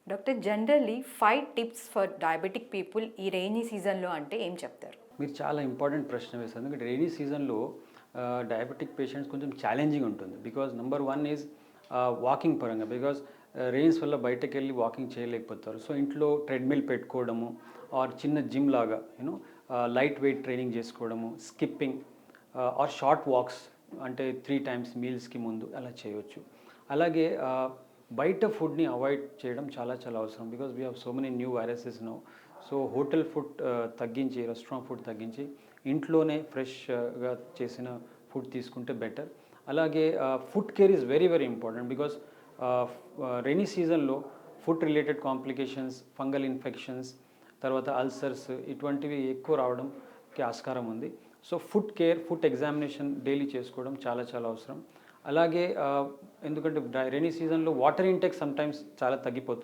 Doctor generally 5 tips for diabetic people ఈ rainy సీజన్‌లో అంటే ఏం చెప్తారు? మీరు చాలా ఇంపార్టెంట్ ప్రశ్న వేశారు. ఎందుకంటే రెయినీ సీజన్‌లో డయాబెటిక్ పేషెంట్స్ కొంచెం ఛాలెంజింగ్ ఉంటుంది. బికాజ్ నంబర్ 1 ఈజ్ వాకింగ్ పరంగా. బికాజ్ రెయిన్స్ వల్ల బయటకెళ్ళి వాకింగ్ చేయలేకపోతారు. సో ఇంట్లో ట్రెడ్‌మిల్ పెట్టుకోవడము ఆర్ చిన్న జిమ్ లాగా లైట్ వెయిట్ ట్రైనింగ్ చేసుకోవడము, స్కిప్పింగ్ ఆర్ షార్ట్ వాక్స్ అంటే 3 టైమ్స్ మీల్స్‌కి ముందు అలా చేయొచ్చు. అలాగే బయట ఫుడ్‌ని అవాయిడ్ చేయడం చాలా చాలా అవసరం. Because we have so many new viruses now. So hotel food తగ్గించి, రెస్టారెంట్ ఫుడ్ తగ్గించి ఇంట్లోనే ఫ్రెష్‌గా చేసిన ఫుడ్ తీసుకుంటే బెటర్. అలాగే food care is very very important. Because rainy సీజన్‌లో food related complications, fungal infections, తర్వాత అల్సర్స్ ఇటువంటివి ఎక్కువ రావడంకి ఆస్కారం ఉంది. So food care, food examination daily చేసుకోవడం చాలా చాలా అవసరం. అలాగే ఎందుకంటే రెయినీ సీజన్‌లో వాటర్ ఇంటేక్ సమ్‌టైమ్స్ చాలా తగ్గిపోతుంది.